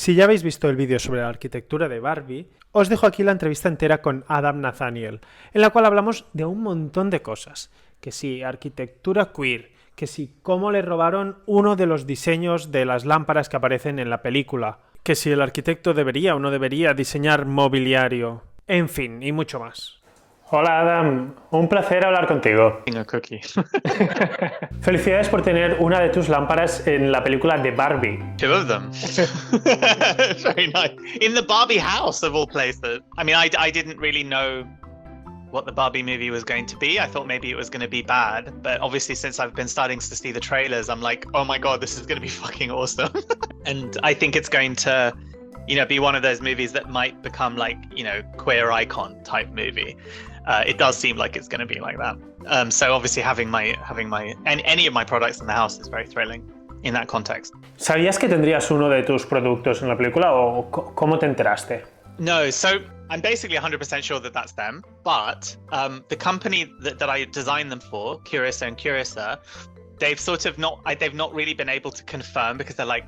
Si ya habéis visto el vídeo sobre la arquitectura de Barbie, os dejo aquí la entrevista entera con Nathaniel, en la cual hablamos de un montón de cosas. Que si arquitectura queer, que si cómo le robaron uno de los diseños de las lámparas que aparecen en la película, que si el arquitecto debería o no debería diseñar mobiliario, en fin, y mucho más. Hola Adam, un placer hablar contigo. A cookie. Felicidades por tener una de tus lámparas en la película de Barbie. Two of them. Very nice. In the Barbie house, of all places. I mean, I didn't really know what the Barbie movie was going to be. I thought maybe it was going to be bad. But obviously, since I've been starting to see the trailers, I'm like, oh my God, this is going to be fucking awesome. And I think it's going to, be one of those movies that might become like, queer icon type movie. It does seem like it's going to be like that. So obviously having any of my products in the house is very thrilling in that context. ¿Sabías que tendrías uno de tus productos en la película o cómo te enteraste? No, so I'm basically 100% sure that that's them, but the company that I designed them for, Curiosa and Curiosa, they've not really been able to confirm because they're like,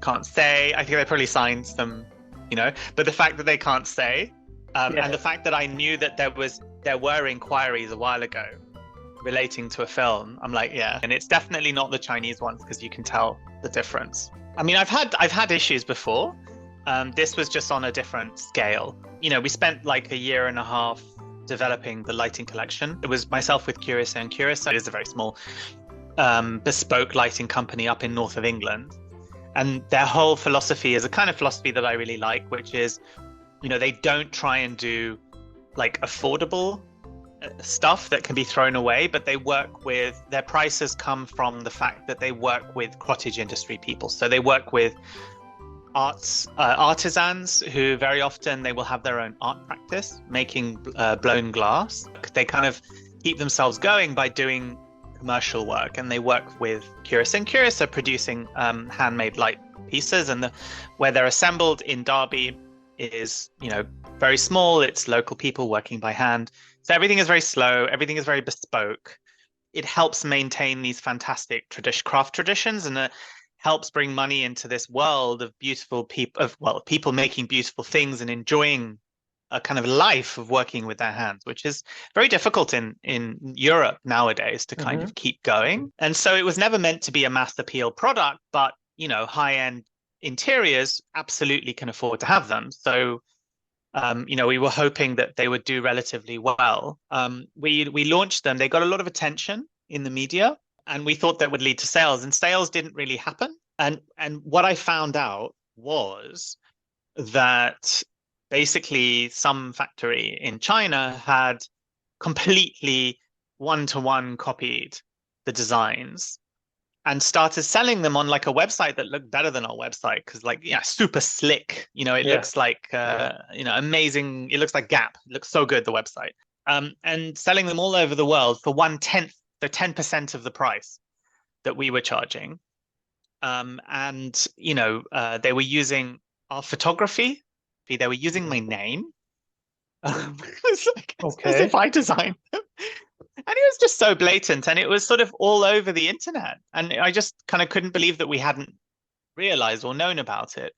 can't say. I think they probably signed some, but the fact that they can't say, and the fact that I knew that there were inquiries a while ago relating to a film, I'm like, yeah. And it's definitely not the Chinese ones because you can tell the difference. I mean, I've had issues before. This was just on a different scale. We spent like a year and a half developing the lighting collection. It was myself with Curiosa and Curiosa. It is a very small bespoke lighting company up in north of England. And their whole philosophy is a kind of philosophy that I really like, which is, they don't try and do like affordable stuff that can be thrown away, but they work with, their prices come from the fact that they work with cottage industry people. So they work with artisans who very often they will have their own art practice, making blown glass. They kind of keep themselves going by doing commercial work, and they work with Curiosa and Curiosa producing handmade light pieces, and where they're assembled in Derby is very small. It's local people working by hand, so everything is very slow, everything is very bespoke. It helps maintain these fantastic craft traditions, and helps bring money into this world of beautiful people making beautiful things and enjoying a kind of life of working with their hands, which is very difficult in Europe nowadays to kind of keep going. And so it was never meant to be a mass appeal product, but high-end interiors absolutely can afford to have them. So we were hoping that they would do relatively well. We launched them. They got a lot of attention in the media, and we thought that would lead to sales, and sales didn't really happen. And what I found out was that basically some factory in China had completely one-to-one copied the designs and started selling them on like a website that looked better than our website, because super slick, it looks like amazing. It looks like Gap. It looks so good, the website. And selling them all over the world for 1/10, so 10% of the price that we were charging. They were using our photography. They were using my name. It's like, as if I designed them. And it was just so blatant, and it was sort of all over the internet. And I just kind of couldn't believe that we hadn't realized or known about it.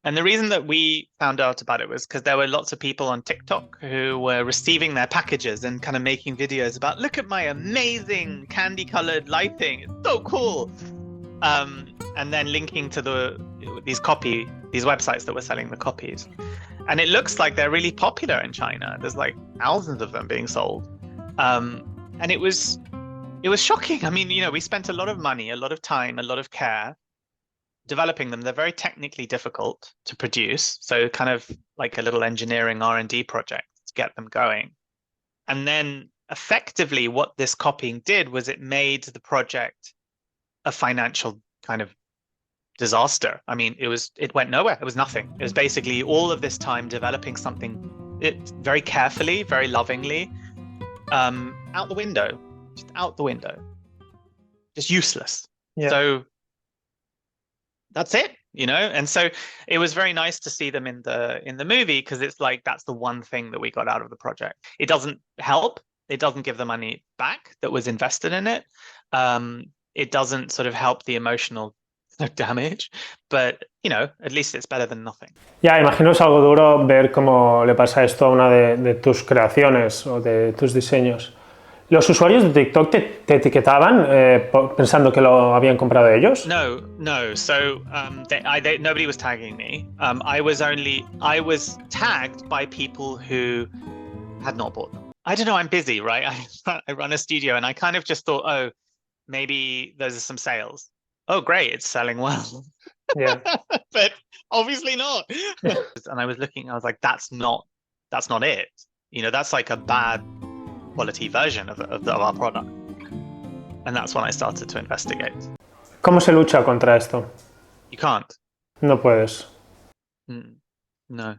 And the reason that we found out about it was because there were lots of people on TikTok who were receiving their packages and kind of making videos about, look at my amazing candy-colored lighting. It's so cool. And then linking to these websites that were selling the copies. And it looks like they're really popular in China. There's like thousands of them being sold. And it was shocking. I mean, we spent a lot of money, a lot of time, a lot of care developing them. They're very technically difficult to produce. So kind of like a little engineering R&D project to get them going. And then effectively what this copying did was it made the project a financial kind of disaster. I mean, it went nowhere. It was nothing. It was basically all of this time developing something very carefully, very lovingly, out the window, just useless. Yeah. So that's it, And so it was very nice to see them in the movie, because it's like that's the one thing that we got out of the project. It doesn't help. It doesn't give the money back that was invested in it. It doesn't sort of help the emotional no damage, but at least it's better than nothing. Ya, imagino es algo duro ver cómo le pasa esto a una de tus creaciones o de tus diseños. ¿Los usuarios de TikTok te etiquetaban pensando que lo habían comprado ellos? No. So nobody was tagging me. I was tagged by people who had not bought them. I don't know. I'm busy, right? I run a studio, and I kind of just thought, oh, maybe there's some sales. Oh, great, it's selling well. Yeah. But obviously not. And I was looking, I was like, that's not it. That's like a bad quality version of our product. And that's when I started to investigate. ¿Cómo se lucha contra esto? You can't. No puedes. No.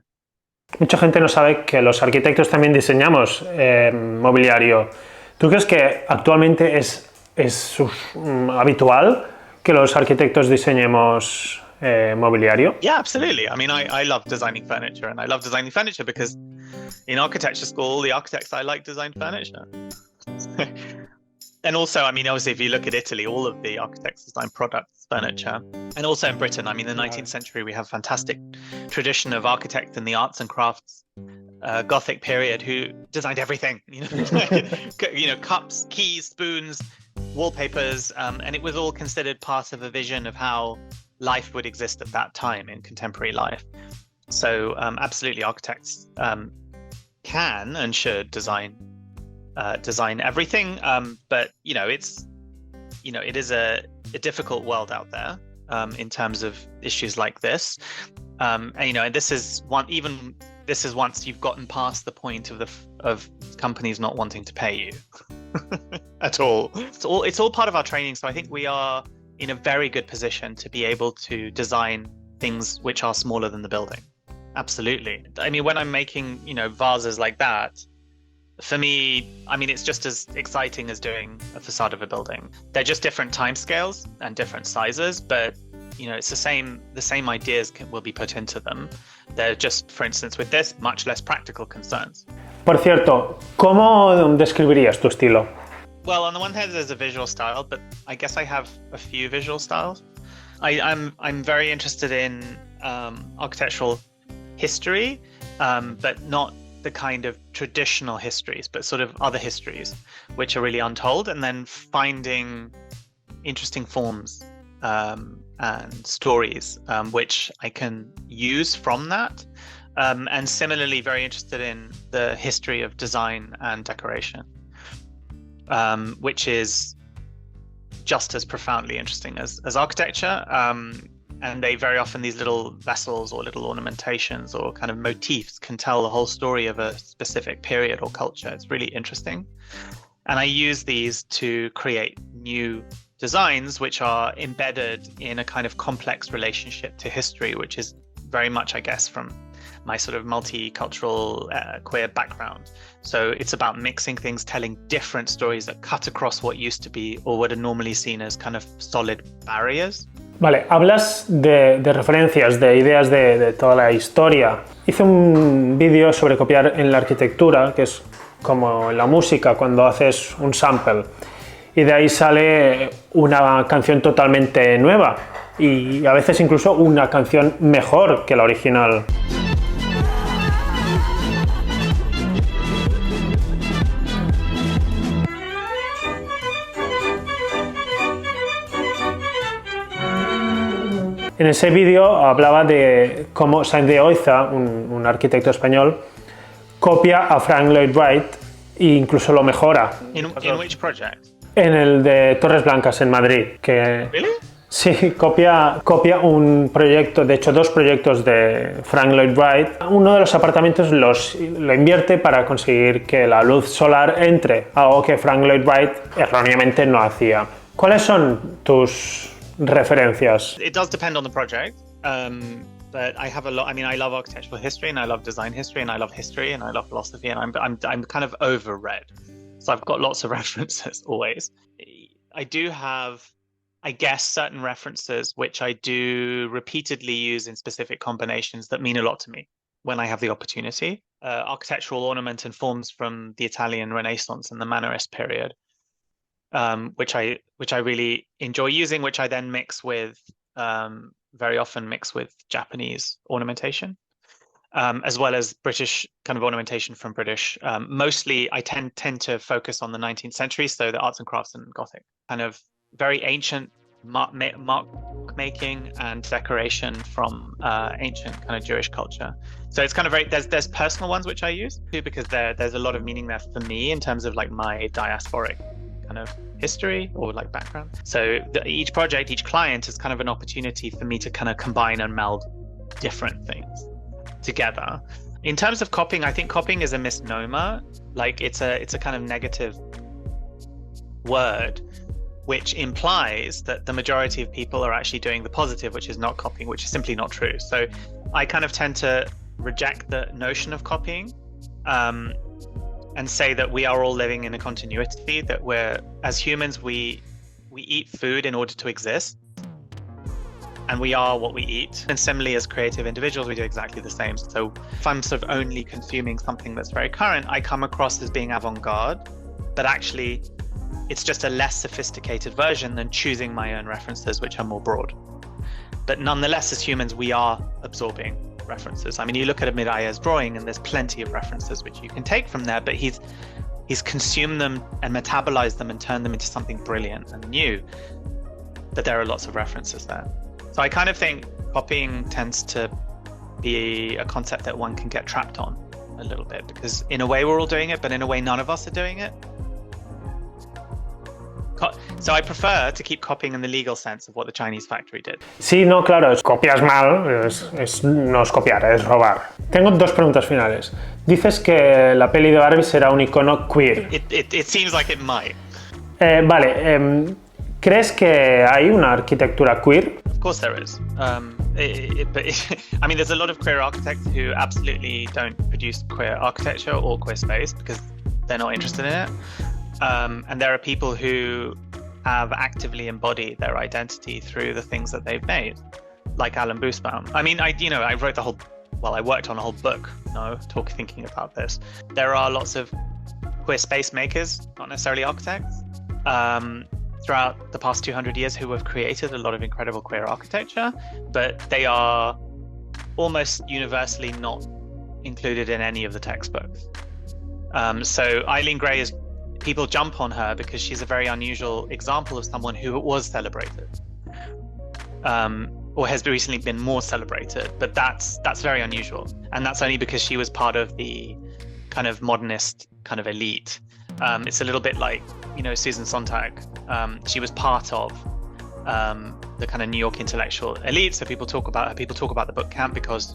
Mucha gente no sabe que los arquitectos también diseñamos mobiliario. ¿Tú crees que actualmente es habitual que los arquitectos diseñemos mobiliario? Yeah, absolutely. I mean, I love designing furniture, and I love designing furniture because in architecture school, the architects I like designed furniture. And also, I mean, obviously, if you look at Italy, all of the architects design products, furniture. And also in Britain, I mean, the 19th century, we have fantastic tradition of architects in the arts and crafts, Gothic period, who designed everything, cups, keys, spoons, wallpapers, and it was all considered part of a vision of how life would exist at that time in contemporary life. So absolutely, architects can and should design everything, but it is a difficult world out there in terms of issues like this, and this is once you've gotten past the point of companies not wanting to pay you at all. It's all part of our training, so I think we are in a very good position to be able to design things which are smaller than the building. Absolutely. I mean, when I'm making vases like that, for me, I mean, it's just as exciting as doing a facade of a building. They're just different timescales and different sizes, but it's the same ideas will be put into them. They're just, for instance, with this, much less practical concerns. Por cierto, ¿cómo describirías tu estilo? Well, on the one hand, there's a visual style, but I guess I have a few visual styles. I'm very interested in architectural history, but not the kind of traditional histories, but sort of other histories which are really untold, and then finding interesting forms and stories which I can use from that. And similarly, very interested in the history of design and decoration, which is just as profoundly interesting as architecture. And they very often, these little vessels or little ornamentations or kind of motifs can tell the whole story of a specific period or culture. It's really interesting. And I use these to create new designs which are embedded in a kind of complex relationship to history, which is very much, I guess, from my sort of multicultural queer background. So it's about mixing things, telling different stories that cut across what used to be or what are normally seen as kind of solid barriers. Vale, hablas de referencias, de ideas de toda la historia. Hice un vídeo sobre copiar en la arquitectura, que es como en la música cuando haces un sample. Y de ahí sale una canción totalmente nueva y a veces incluso una canción mejor que la original. En ese vídeo hablaba de cómo Sainz de Oiza, un arquitecto español, copia a Frank Lloyd Wright e incluso lo mejora. In which project? En el de Torres Blancas en Madrid. Que Really? Sí, copia un proyecto, de hecho 2 proyectos de Frank Lloyd Wright. Uno de los apartamentos lo invierte para conseguir que la luz solar entre, algo que Frank Lloyd Wright erróneamente no hacía. ¿Cuáles son tus referencias? It does depend on the project, but I have a lot. I mean, I love architectural history, and I love design history, and I love history, and I love philosophy, and I'm kind of over-read, so I've got lots of references always. I do have, I guess, certain references which I do repeatedly use in specific combinations that mean a lot to me when I have the opportunity. Architectural ornament and forms from the Italian Renaissance and the Mannerist period. Which I really enjoy using, which I then mix with very often mixed with Japanese ornamentation, as well as British kind of ornamentation from British. Mostly, I tend to focus on the 19th century, so the arts and crafts and Gothic, kind of very ancient mark making and decoration from ancient kind of Jewish culture. So it's kind of very, there's personal ones which I use too, because there's a lot of meaning there for me in terms of like my diasporic kind of history or like background. So each project, each client is kind of an opportunity for me to kind of combine and meld different things together. In terms of copying, I think copying is a misnomer. Like it's a kind of negative word, which implies that the majority of people are actually doing the positive, which is not copying, which is simply not true. So I kind of tend to reject the notion of copying, and say that we are all living in a continuity, that as humans, we eat food in order to exist, and we are what we eat. And similarly, as creative individuals, we do exactly the same. So if I'm sort of only consuming something that's very current, I come across as being avant-garde, but actually it's just a less sophisticated version than choosing my own references, which are more broad. But nonetheless, as humans, we are absorbing references. I mean, you look at Miraya's drawing and there's plenty of references which you can take from there, but he's consumed them and metabolized them and turned them into something brilliant and new. But there are lots of references there. So I kind of think copying tends to be a concept that one can get trapped on a little bit, because in a way we're all doing it, but in a way none of us are doing it. So I prefer to keep copying in the legal sense of what the Chinese factory did. Sí, no, claro, copias mal, no es copiar, es robar. Tengo dos preguntas finales. Dices que la peli de Barbie será un icono queer. It seems like it might. Vale, ¿crees que hay una arquitectura queer? Of course there is. I mean, there's a lot of queer architects who absolutely don't produce queer architecture or queer space because they're not interested in it. And there are people who have actively embodied their identity through the things that they've made, like Alan Boosbaum. I mean, I worked on a whole book, thinking about this. There are lots of queer space makers, not necessarily architects, throughout the past 200 years who have created a lot of incredible queer architecture, but they are almost universally not included in any of the textbooks. So Eileen Gray people jump on her because she's a very unusual example of someone who was celebrated, or has recently been more celebrated, but that's very unusual, and that's only because she was part of the kind of modernist kind of elite. It's a little bit like, Susan Sontag. She was part of the kind of New York intellectual elite, so people talk about the book camp because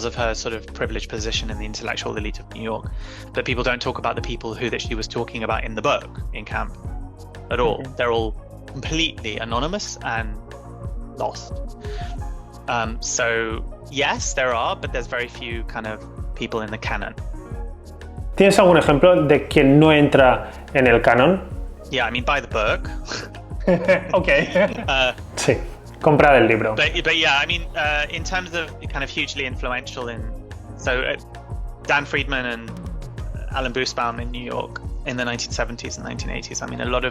of her sort of privileged position in the intellectual elite of New York. But people don't talk about the people that she was talking about in the book, in camp, at all. Mm-hmm. They're all completely anonymous and lost. So yes, there are, but there's very few kind of people in the canon. ¿Tienes algún ejemplo de quien no entra en el canon? Yeah, I mean, buy the book. Okay. Sí. Comprad el libro. But yeah, I mean, in terms of kind of hugely influential Dan Friedman and Alan Boosbaum in New York in the 1970s and 1980s. I mean, a lot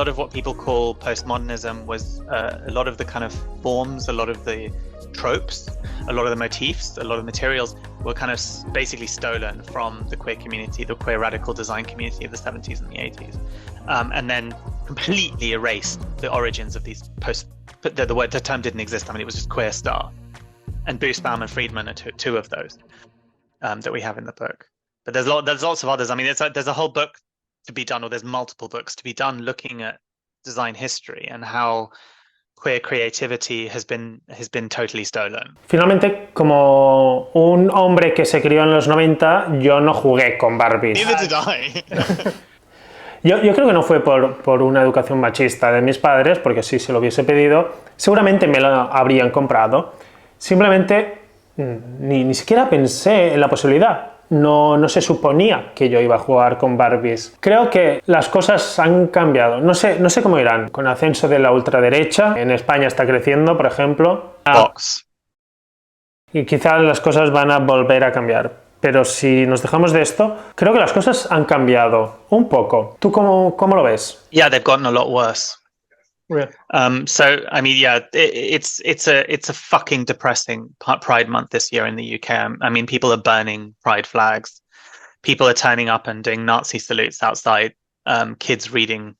of what people call postmodernism was a lot of the kind of forms, a lot of the tropes, a lot of the motifs, a lot of materials were kind of basically stolen from the queer community, the queer radical design community of the 70s and the 80s, and then completely erased the origins of these the term didn't exist. I mean, it was just queer stuff. And Boosbaum and Friedman are two of those that we have in the book. But there's lots of others. I mean, there's a whole book to be done, or there's multiple books to be done looking at design history and how queer creativity has been totally stolen. Finalmente, como un hombre que se crió en los 90, yo no jugué con Barbies. Neither did I. Yo creo que no fue por una educación machista de mis padres, porque si se lo hubiese pedido, seguramente me lo habrían comprado. Simplemente ni siquiera pensé en la posibilidad. No se suponía que yo iba a jugar con Barbies. Creo que las cosas han cambiado. No sé cómo irán. Con el ascenso de la ultraderecha, en España está creciendo, por ejemplo. Vox. Y quizás las cosas van a volver a cambiar. Pero si nos dejamos de esto, creo que las cosas han cambiado un poco. ¿Tú cómo lo ves? Yeah, they've gotten a lot worse. Yeah. So I mean, yeah, it's a fucking depressing Pride Month this year in the UK. I mean, people are burning Pride flags. People are turning up and doing Nazi salutes outside. Kids reading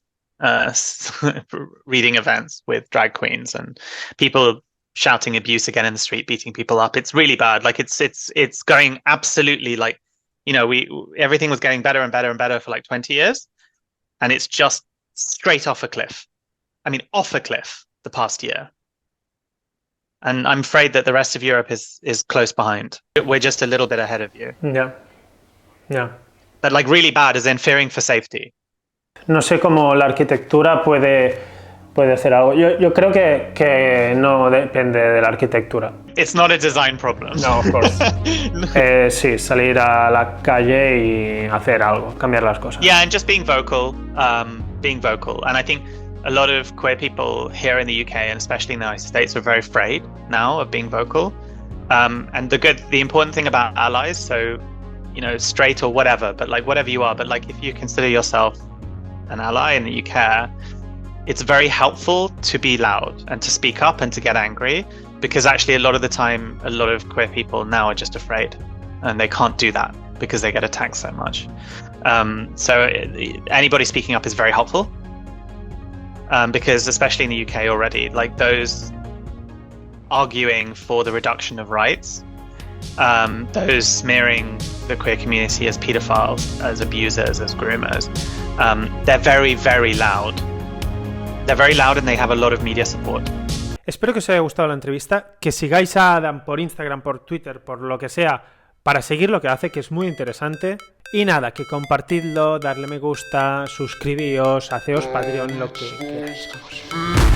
reading events with drag queens, and people shouting abuse again in the street, beating people up. It's really bad. Like it's going absolutely like, you know, everything was getting better and better and better for like 20 years, and it's just straight off a cliff. I mean, off a cliff the past year. And I'm afraid that the rest of Europe is close behind. We're just a little bit ahead of you. Yeah. Yeah. But like really bad, as in fearing for safety. No sé cómo la arquitectura puede hacer algo. Yo creo que no depende de la arquitectura. It's not a design problem. No, of course. Sí, salir a la calle y hacer algo, cambiar las cosas. Yeah, and just being vocal. And I think a lot of queer people here in the UK, and especially in the United States, are very afraid now of being vocal. And the important thing about allies, so, you know, straight or whatever, but like whatever you are, but like if you consider yourself an ally and that you care, it's very helpful to be loud and to speak up and to get angry, because actually a lot of the time, a lot of queer people now are just afraid and they can't do that because they get attacked so much. So anybody speaking up is very helpful, because especially in the UK already, like those arguing for the reduction of rights, those smearing the queer community as pedophiles, as abusers, as groomers, they're very, very loud. They're very loud and they have a lot of media support. Espero que os haya gustado la entrevista, que sigáis a Adam por Instagram, por Twitter, por lo que sea, para seguir lo que hace, que es muy interesante. Y nada, que compartidlo, darle me gusta, suscribíos, haceos Patreon, lo que queráis. Vamos.